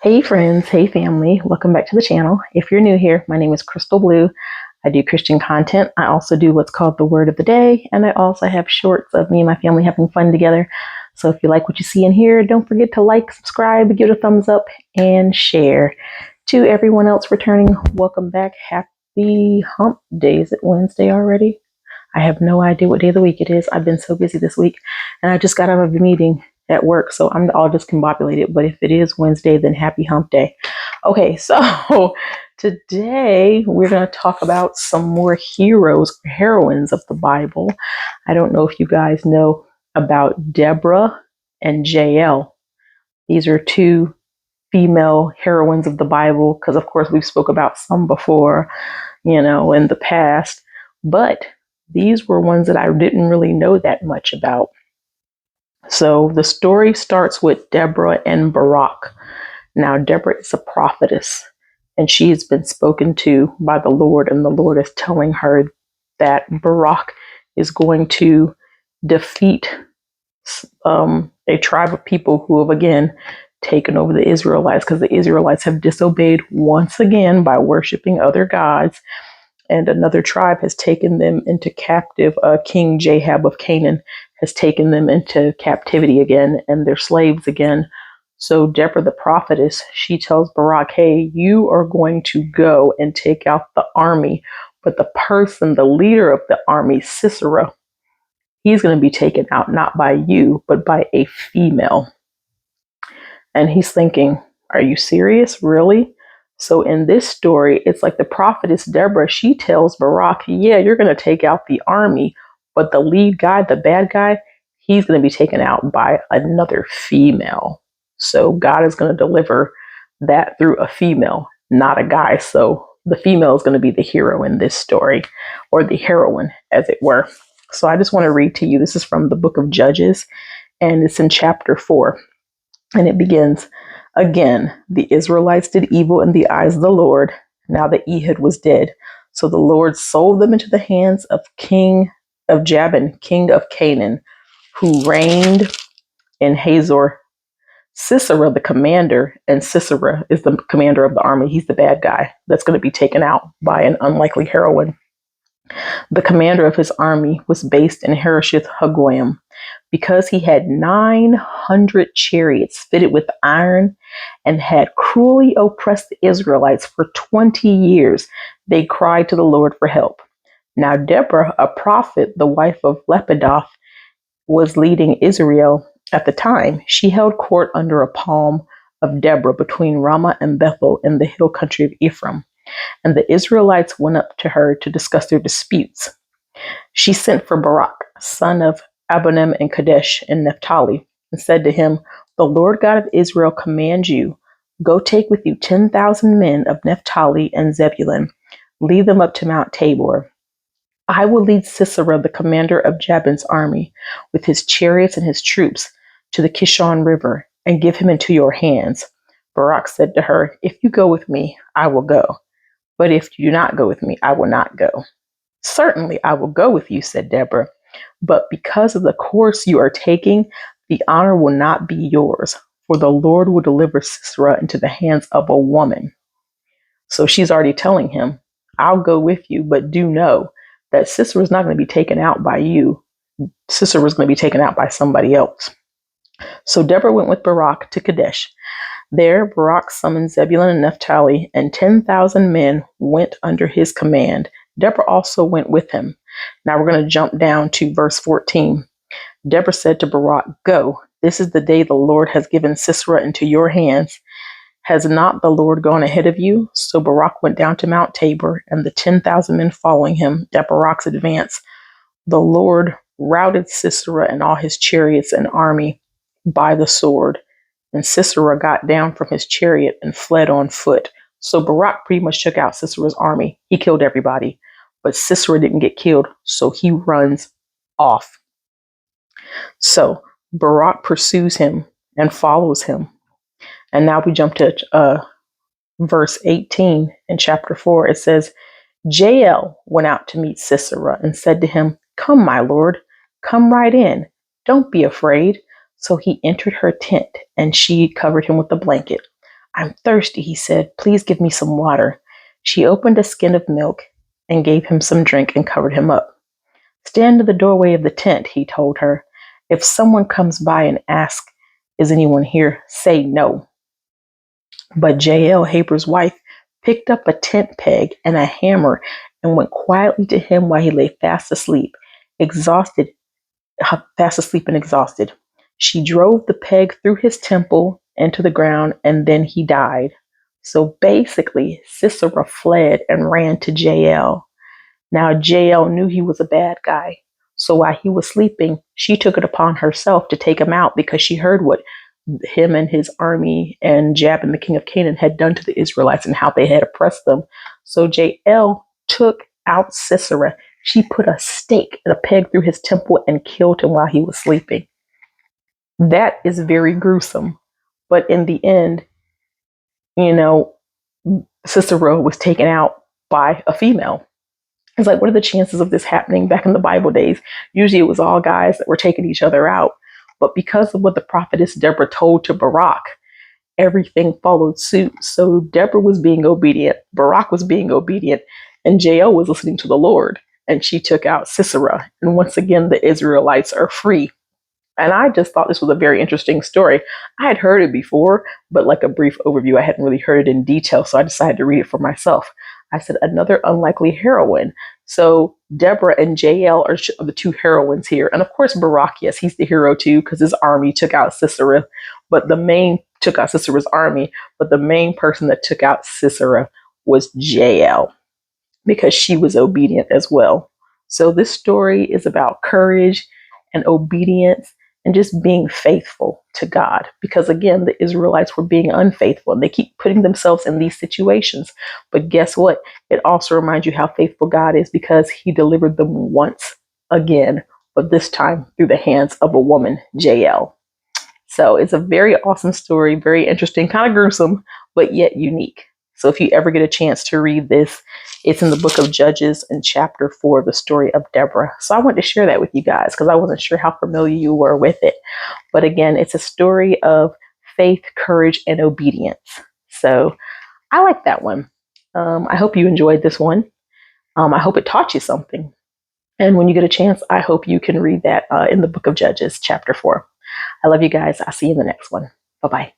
Hey friends, hey family, welcome back to the channel. If you're new here, my name is Crystal Blue. I do Christian content. I also do what's called the word of the day, and I also have shorts of me and my family having fun together. So if you like what you see in here, don't forget to like, subscribe, give it a thumbs up, and share. To everyone else returning, welcome back. Happy hump day. Is it Wednesday already? I have no idea what day of the week it is. I've been so busy this week, and I just got out of a meeting at work, so I'm all discombobulated. But if it is Wednesday, then happy hump day. Okay, so today we're going to talk about some more heroes or heroines of the Bible. I don't know if you guys know about Deborah and Jael. These are two female heroines of the Bible, because of course we've spoke about some before, in the past, but these were ones that I didn't really know that much about. So the story starts with Deborah and Barak. Now, Deborah is a prophetess, and she has been spoken to by the Lord, and the Lord is telling her that Barak is going to defeat a tribe of people who have again taken over the Israelites, because the Israelites have disobeyed once again by worshiping other gods. And another tribe has taken them into captive. King Jael of Canaan has taken them into captivity again, and they're slaves again. So Deborah the prophetess, she tells Barak, hey, you are going to go and take out the army. But the leader of the army, Sisera, he's going to be taken out not by you, but by a female. And he's thinking, are you serious? Really? So in this story, it's like the prophetess Deborah, she tells Barak, yeah, you're going to take out the army, but the lead guy, the bad guy, he's going to be taken out by another female. So God is going to deliver that through a female, not a guy. So the female is going to be the hero in this story, or the heroine, as it were. So I just want to read to you. This is from the book of Judges, and it's in chapter 4. And it begins, again, the Israelites did evil in the eyes of the Lord. Now that Ehud was dead. So the Lord sold them into the hands of King of Jabin, king of Canaan, who reigned in Hazor. Sisera, the commander, and Sisera is the commander of the army. He's the bad guy that's going to be taken out by an unlikely heroine. The commander of his army was based in Harosheth Hagoyim. Because he had 900 chariots fitted with iron and had cruelly oppressed the Israelites for 20 years, they cried to the Lord for help. Now Deborah, a prophet, the wife of Lapidoth, was leading Israel at the time. She held court under a palm of Deborah between Ramah and Bethel in the hill country of Ephraim. And the Israelites went up to her to discuss their disputes. She sent for Barak, son of Abonim in Kadesh in Naphtali, and said to him, the Lord God of Israel commands you, go take with you 10,000 men of Naphtali and Zebulun. Lead them up to Mount Tabor. I will lead Sisera, the commander of Jabin's army, with his chariots and his troops, to the Kishon River, and give him into your hands. Barak said to her, if you go with me, I will go. But if you do not go with me, I will not go. Certainly I will go with you, said Deborah. But because of the course you are taking, the honor will not be yours, for the Lord will deliver Sisera into the hands of a woman. So she's already telling him, I'll go with you, but do know that Sisera is not going to be taken out by you. Sisera is going to be taken out by somebody else. So Deborah went with Barak to Kadesh. There Barak summoned Zebulun and Naphtali, and 10,000 men went under his command. Deborah also went with him. Now we're going to jump down to verse 14. Deborah said to Barak, go, this is the day the Lord has given Sisera into your hands. Has not the Lord gone ahead of you? So Barak went down to Mount Tabor, and the 10,000 men following him at Barak's advance. The Lord routed Sisera and all his chariots and army by the sword. And Sisera got down from his chariot and fled on foot. So Barak pretty much took out Sisera's army. He killed everybody. But Sisera didn't get killed, so he runs off. So Barak pursues him and follows him. And now we jump to verse 18 in chapter 4. It says, Jael went out to meet Sisera and said to him, come, my lord, come right in. Don't be afraid. So he entered her tent, and she covered him with a blanket. I'm thirsty, he said. Please give me some water. She opened a skin of milk and gave him some drink and covered him up. Stand in the doorway of the tent, he told her. If someone comes by and asks, is anyone here? Say no. But Jael, Haber's wife, picked up a tent peg and a hammer and went quietly to him while he lay fast asleep and exhausted. She drove the peg through his temple into the ground, and then he died. So basically, Sisera fled and ran to Jael. Now, Jael knew he was a bad guy. So while he was sleeping, she took it upon herself to take him out because she heard what him and his army and Jabin, the king of Canaan, had done to the Israelites and how they had oppressed them. So Jael took out Sisera. She put a stake and a peg through his temple and killed him while he was sleeping. That is very gruesome. But in the end, you know, Sisera was taken out by a female. It's like, what are the chances of this happening back in the Bible days? Usually it was all guys that were taking each other out. But because of what the prophetess Deborah told to Barak, everything followed suit. So Deborah was being obedient, Barak was being obedient, and Jael was listening to the Lord. And she took out Sisera. And once again, the Israelites are free. And I just thought this was a very interesting story. I had heard it before, but like a brief overview, I hadn't really heard it in detail. So I decided to read it for myself. I said, another unlikely heroine. So Deborah and Jael are the two heroines here. And of course, Barak, yes, he's the hero too, because his army took out Sisera, took out Sisera's army. But the main person that took out Sisera was Jael, because she was obedient as well. So this story is about courage and obedience and just being faithful to God. Because again, the Israelites were being unfaithful and they keep putting themselves in these situations. But guess what? It also reminds you how faithful God is, because he delivered them once again, but this time through the hands of a woman, Jael. So it's a very awesome story, very interesting, kind of gruesome, but yet unique. So if you ever get a chance to read this, it's in the book of Judges in chapter 4, the story of Deborah. So I wanted to share that with you guys because I wasn't sure how familiar you were with it. But again, it's a story of faith, courage, and obedience. So I like that one. I hope you enjoyed this one. I hope it taught you something. And when you get a chance, I hope you can read that in the book of Judges, chapter 4. I love you guys. I'll see you in the next one. Bye-bye.